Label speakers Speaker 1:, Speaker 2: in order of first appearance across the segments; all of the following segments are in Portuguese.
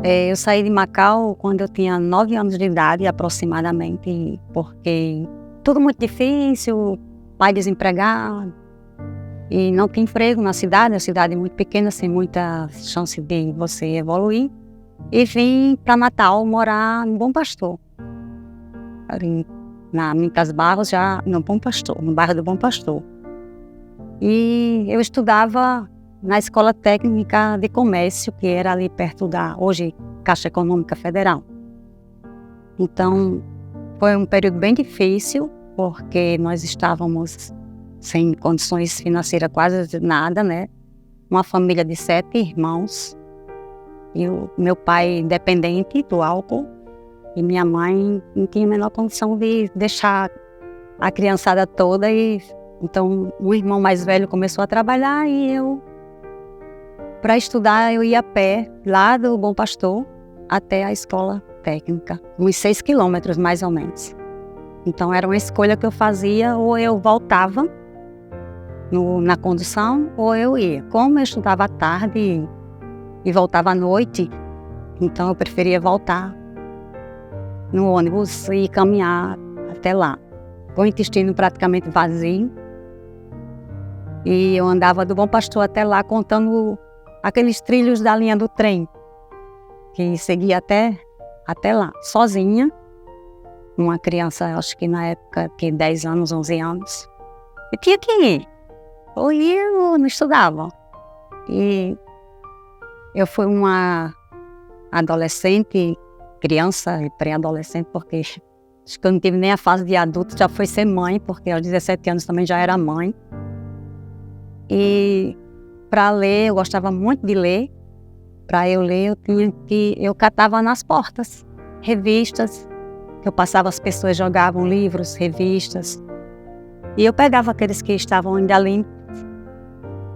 Speaker 1: Eu saí de Macau quando eu tinha 9 anos de idade, aproximadamente, porque tudo muito difícil, pai desempregado, e não tinha emprego na cidade, a cidade é muito pequena, sem muita chance de você evoluir. E vim para Natal morar no Bom Pastor, ali na Mitas Barros, já no Bom Pastor, no bairro do Bom Pastor. E eu estudava na Escola Técnica de Comércio, que era ali perto da, hoje, Caixa Econômica Federal. Então, foi um período bem difícil, porque nós estávamos sem condições financeiras quase nada, né? Uma família de 7 irmãos, e o meu pai dependente do álcool, e minha mãe não tinha a menor condição de deixar a criançada toda. E então o irmão mais velho começou a trabalhar e eu, para estudar, eu ia a pé lá do Bom Pastor até a escola técnica, uns 6 quilômetros mais ou menos. Então era uma escolha que eu fazia, ou eu voltava na condução, ou eu ia. Como eu estudava à tarde e voltava à noite, então eu preferia voltar no ônibus e caminhar até lá, com o intestino praticamente vazio. E eu andava do Bom Pastor até lá contando aqueles trilhos da linha do trem, que seguia até lá, sozinha. Uma criança, acho que na época, que 10 anos, 11 anos. Eu tinha que ir. Ou ia ou não estudava. E eu fui uma adolescente, criança e pré-adolescente, porque acho que eu não tive nem a fase de adulto, já foi ser mãe, porque aos 17 anos também já era mãe. E para ler, eu gostava muito de ler. Para eu ler, eu catava nas portas revistas. Eu passava, as pessoas jogavam livros, revistas. E eu pegava aqueles que estavam ainda limpos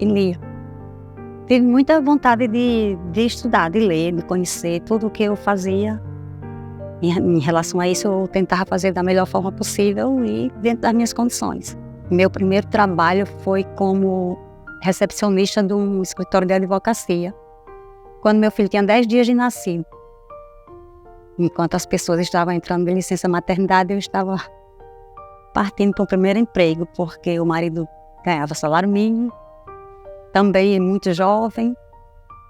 Speaker 1: e lia. Tive muita vontade de estudar, de ler, de conhecer tudo o que eu fazia. Em relação a isso, eu tentava fazer da melhor forma possível e dentro das minhas condições. Meu primeiro trabalho foi como recepcionista de um escritório de advocacia, quando meu filho tinha 10 dias de nascido. Enquanto as pessoas estavam entrando de licença maternidade, eu estava partindo para o primeiro emprego, porque o marido ganhava salário mínimo, também muito jovem,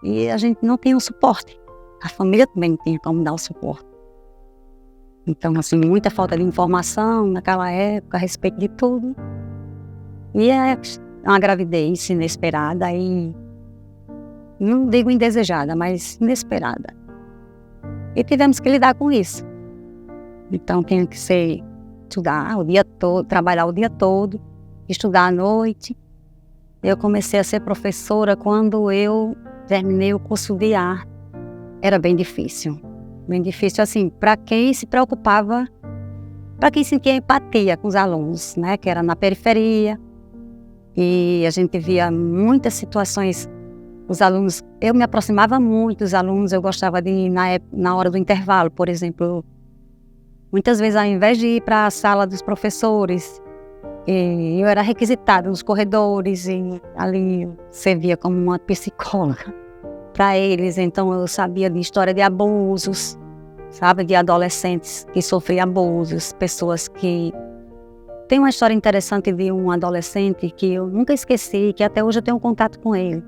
Speaker 1: e a gente não tinha um suporte. A família também não tinha como dar o suporte. Então, assim, muita falta de informação naquela época a respeito de tudo. E é uma gravidez inesperada e, não digo indesejada, mas inesperada. E tivemos que lidar com isso. Então, tinha que estudar o dia todo, trabalhar o dia todo, estudar à noite. Eu comecei a ser professora quando eu terminei o curso de arte. Era bem difícil. Bem difícil, assim, para quem se preocupava, para quem sentia empatia com os alunos, né, que era na periferia. E a gente via muitas situações, os alunos, eu me aproximava muito dos alunos, eu gostava de ir na hora do intervalo, por exemplo. Muitas vezes, ao invés de ir para a sala dos professores, eu era requisitada nos corredores e ali servia como uma psicóloga para eles. Então eu sabia de história de abusos, sabe, de adolescentes que sofriam abusos, pessoas que... Tem uma história interessante de um adolescente que eu nunca esqueci, que até hoje eu tenho contato com ele.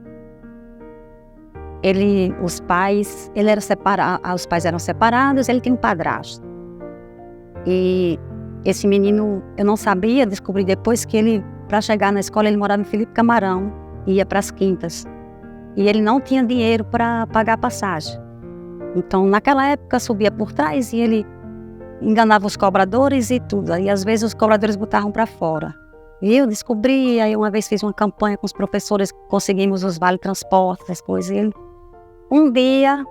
Speaker 1: Os pais eram separados, ele tinha um padrasto. E esse menino, eu não sabia, descobri depois que ele, para chegar na escola, ele morava em Felipe Camarão, ia para as Quintas. E ele não tinha dinheiro para pagar a passagem. Então, naquela época, subia por trás e ele enganava os cobradores e tudo. E às vezes os cobradores botavam para fora. E eu descobri, aí uma vez fiz uma campanha com os professores, conseguimos os vale-transporte, as coisas. E um dia,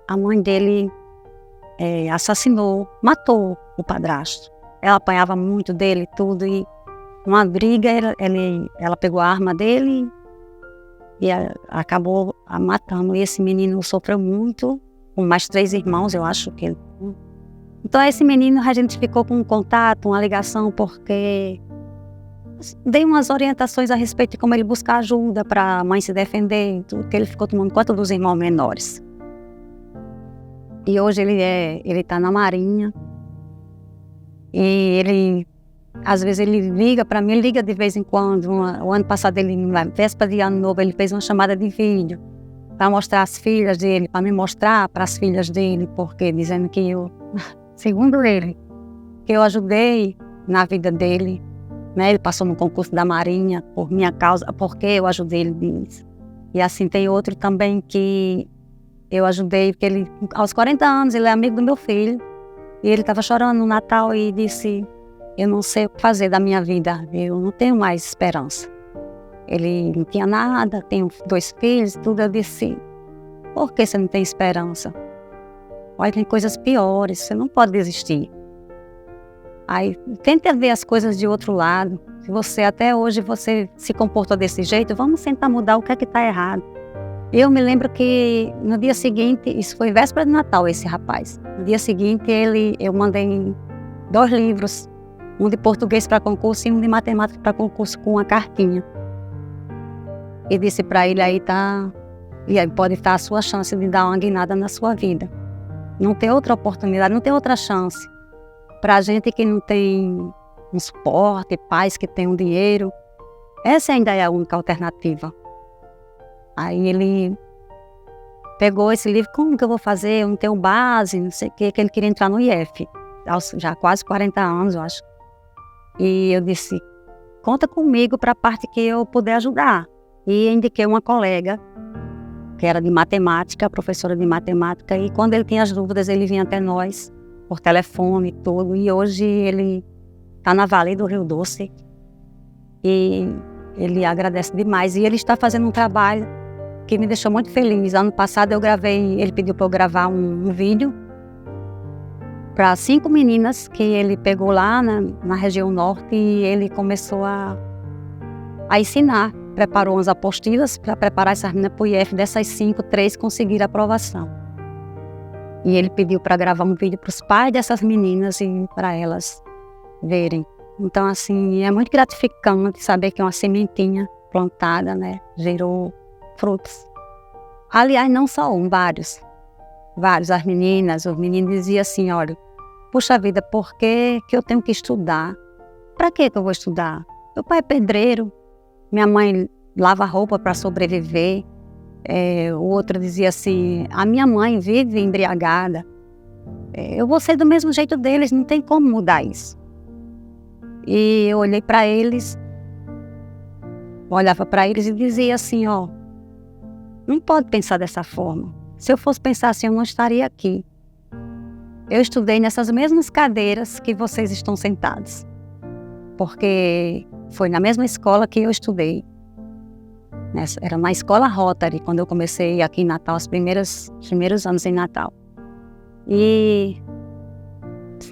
Speaker 1: a mãe dele assassinou, matou o padrasto. Ela apanhava muito dele e tudo. E numa briga, ela pegou a arma dele e acabou matando. E esse menino sofreu muito, com mais 3 irmãos, eu acho que ele... Então esse menino, a gente ficou com um contato, uma ligação, porque dei umas orientações a respeito de como ele buscar ajuda para a mãe se defender, tudo, que ele ficou tomando conta dos irmãos menores. E hoje ele tá na Marinha. E ele, às vezes ele liga para mim, liga de vez em quando. O ano passado, na véspera de ano novo, ele fez uma chamada de vídeo para mostrar as filhas dele, para me mostrar para as filhas dele, porque dizendo que eu, segundo ele, que eu ajudei na vida dele, né? Ele passou no concurso da Marinha por minha causa, porque eu ajudei ele nisso. E assim tem outro também que eu ajudei, porque ele, aos 40 anos, ele é amigo do meu filho. E ele estava chorando no Natal e disse: eu não sei o que fazer da minha vida, eu não tenho mais esperança. Ele não tinha nada, tem 2 filhos, tudo. Eu disse: por que você não tem esperança? Olha, tem coisas piores, você não pode desistir. Aí, tenta ver as coisas de outro lado. Se você, até hoje, você se comportou desse jeito, vamos tentar mudar o que é que está errado. Eu me lembro que no dia seguinte, isso foi véspera de Natal, esse rapaz. No dia seguinte, eu mandei 2 livros, um de português para concurso e um de matemática para concurso, com uma cartinha. E disse para ele: aí tá, e aí pode estar a sua chance de dar uma guinada na sua vida. Não tem outra oportunidade, não tem outra chance. Para gente que não tem um suporte, pais que têm um dinheiro, essa ainda é a única alternativa. Aí ele pegou esse livro: como que eu vou fazer? Eu não tenho base, não sei o quê, que ele queria entrar no IF, aos já quase 40 anos, eu acho. E eu disse: conta comigo para a parte que eu puder ajudar. E indiquei uma colega, que era de matemática, professora de matemática, e quando ele tinha as dúvidas, ele vinha até nós, por telefone e tudo. E hoje ele está na Vale do Rio Doce, e ele agradece demais. E ele está fazendo um trabalho que me deixou muito feliz. Ano passado ele pediu para eu gravar um vídeo para 5 meninas que ele pegou lá na região norte, e ele começou a ensinar. Preparou umas apostilas para preparar essas meninas para o IF. Dessas 5, 3 conseguiram aprovação. E ele pediu para gravar um vídeo para os pais dessas meninas e para elas verem. Então, assim, é muito gratificante saber que uma sementinha plantada, né, gerou frutos. Aliás, não só um, vários. As meninas, os meninos diziam assim: olha, puxa vida, por que eu tenho que estudar? Para que eu vou estudar? Meu pai é pedreiro, minha mãe lava roupa para sobreviver. O outro dizia assim: a minha mãe vive embriagada. Eu vou ser do mesmo jeito deles, não tem como mudar isso. E eu olhei para eles, olhava para eles e dizia assim: ó, não pode pensar dessa forma. Se eu fosse pensar assim, eu não estaria aqui. Eu estudei nessas mesmas cadeiras que vocês estão sentados, porque foi na mesma escola que eu estudei. Era na escola Rotary, quando eu comecei aqui em Natal, os primeiros anos em Natal. E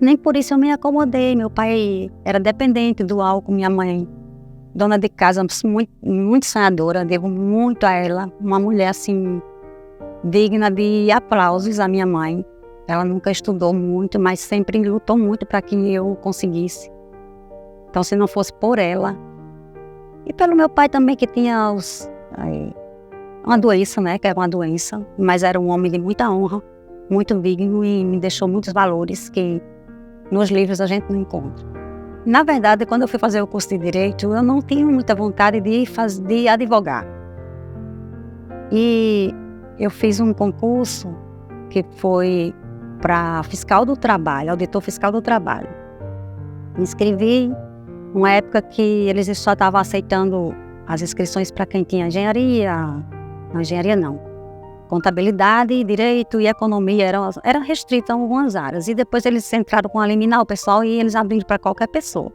Speaker 1: nem por isso eu me acomodei. Meu pai era dependente do álcool, minha mãe, dona de casa, muito, muito sonhadora, devo muito a ela. Uma mulher assim, digna de aplausos, a minha mãe. Ela nunca estudou muito, mas sempre lutou muito para que eu conseguisse. Então, se não fosse por ela, e pelo meu pai também, que tinha uma doença, né, que era uma doença, mas era um homem de muita honra, muito digno, e me deixou muitos valores que nos livros a gente não encontra. Na verdade, quando eu fui fazer o curso de Direito, eu não tinha muita vontade de advogar. E eu fiz um concurso que foi para fiscal do trabalho, auditor fiscal do trabalho. Me inscrevi numa época que eles só estavam aceitando as inscrições para quem tinha contabilidade, direito e economia era restrito a algumas áreas. E depois eles entraram com a liminar, o pessoal, e eles abriram para qualquer pessoa.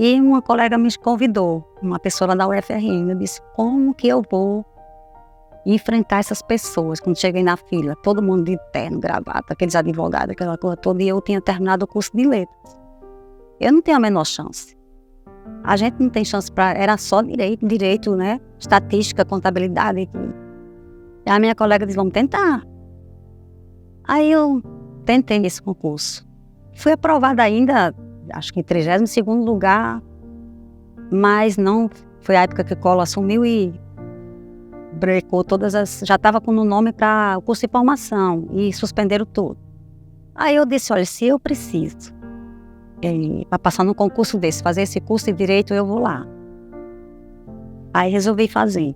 Speaker 1: E uma colega me convidou, uma pessoa da UFRN, eu disse: como que eu vou enfrentar essas pessoas? Quando cheguei na fila, todo mundo de terno, gravata, aqueles advogados, aquela coisa toda, e eu tinha terminado o curso de letras. Eu não tenho a menor chance. A gente não tem chance para... Era só direito, né? Estatística, contabilidade e tudo. E a minha colega disse: vamos tentar. Aí eu tentei esse concurso. Fui aprovada ainda, acho que em 32º lugar, mas não... Foi a época que o Collor assumiu e brecou já estava com o nome para o curso de formação e suspenderam tudo. Aí eu disse, olha, se eu preciso para passar num concurso desse, fazer esse curso de Direito, eu vou lá. Aí resolvi fazer.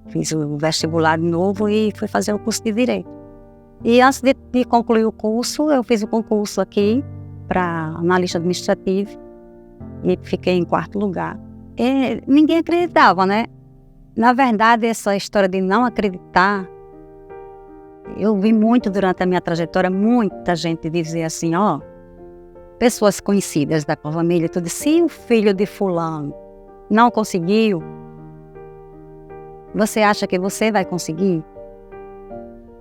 Speaker 1: Fiz o vestibular de novo e fui fazer o curso de Direito. E antes de concluir o curso, eu fiz o concurso aqui para analista administrativo e fiquei em 4º lugar. E ninguém acreditava, né? Na verdade, essa história de não acreditar, eu vi muito durante a minha trajetória, muita gente dizer assim, ó, pessoas conhecidas da família, tudo, se o filho de fulano não conseguiu, você acha que você vai conseguir?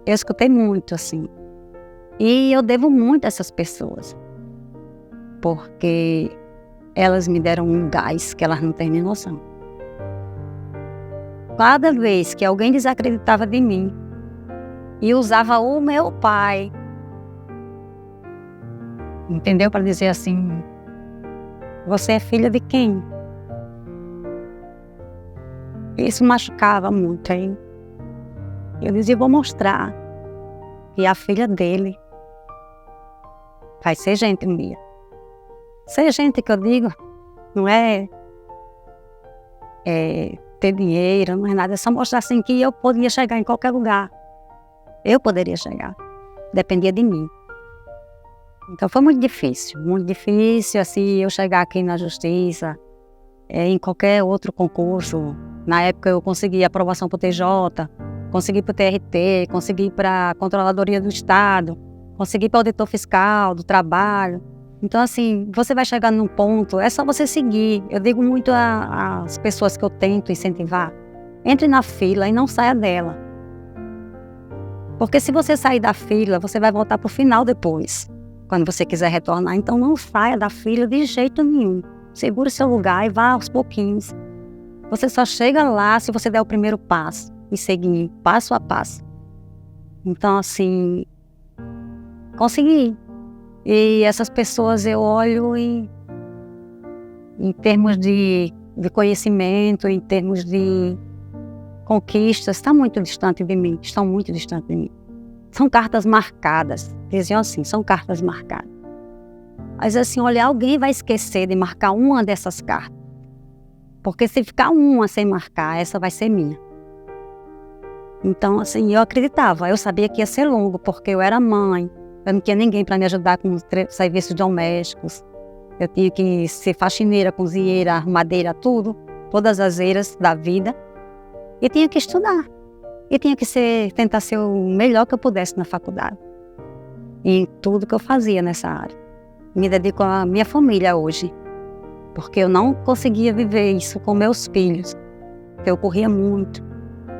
Speaker 1: Eu escutei muito assim. E eu devo muito a essas pessoas, porque elas me deram um gás que elas não têm nem noção. Cada vez que alguém desacreditava de mim e usava o meu pai, entendeu? Para dizer assim, você é filha de quem? Isso machucava muito, hein? Eu dizia, vou mostrar que a filha dele vai ser gente um dia. Ser gente que eu digo, não é ter dinheiro, não é nada, é só mostrar assim que eu podia chegar em qualquer lugar. Eu poderia chegar, dependia de mim. Então foi muito difícil, assim, eu chegar aqui na justiça, em qualquer outro concurso. Na época eu consegui aprovação para o TJ, consegui para o TRT, consegui para a Controladoria do Estado, consegui para o Auditor Fiscal do Trabalho. Então assim, você vai chegar num ponto, é só você seguir. Eu digo muito às pessoas que eu tento incentivar, entre na fila e não saia dela. Porque se você sair da fila, você vai voltar para o final depois, quando você quiser retornar. Então não saia da fila de jeito nenhum. Segure seu lugar e vá aos pouquinhos. Você só chega lá se você der o primeiro passo e seguir passo a passo. Então assim, consegui. E essas pessoas eu olho em termos de conhecimento, em termos de conquistas, está muito distante de mim, estão muito distantes de mim. São cartas marcadas, diziam assim, são cartas marcadas. Mas assim, olha, alguém vai esquecer de marcar uma dessas cartas. Porque se ficar uma sem marcar, essa vai ser minha. Então assim, eu acreditava, eu sabia que ia ser longo, porque eu era mãe. Eu não tinha ninguém para me ajudar com os serviços domésticos. Eu tinha que ser faxineira, cozinheira, arrumadeira, tudo. Todas as eiras da vida. E tinha que estudar. E tinha que tentar ser o melhor que eu pudesse na faculdade. E em tudo que eu fazia nessa área. Me dedico à minha família hoje. Porque eu não conseguia viver isso com meus filhos. Eu corria muito.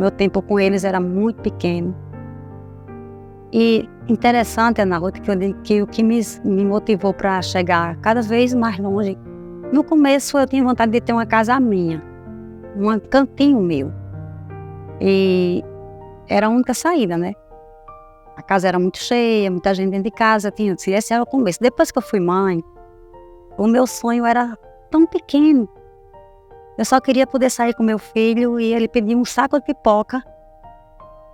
Speaker 1: Meu tempo com eles era muito pequeno. E interessante, Ana Ruth, que o que me motivou para chegar cada vez mais longe, no começo eu tinha vontade de ter uma casa minha, um cantinho meu. E era a única saída, né? A casa era muito cheia, muita gente dentro de casa, esse era o começo. Depois que eu fui mãe, o meu sonho era tão pequeno. Eu só queria poder sair com meu filho e ele pedir um saco de pipoca.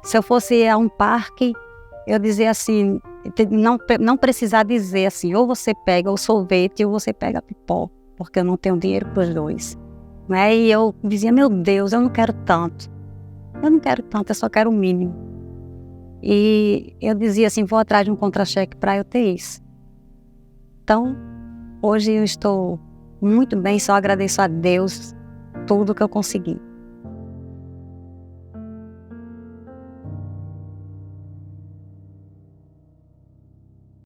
Speaker 1: Se eu fosse a um parque, eu dizia assim, não precisar dizer assim, ou você pega o sorvete ou você pega a pipoca, porque eu não tenho dinheiro para os dois. Né? E eu dizia, meu Deus, eu não quero tanto. Eu só quero o mínimo. E eu dizia assim, vou atrás de um contra-cheque para eu ter isso. Então, hoje eu estou muito bem, só agradeço a Deus tudo que eu consegui.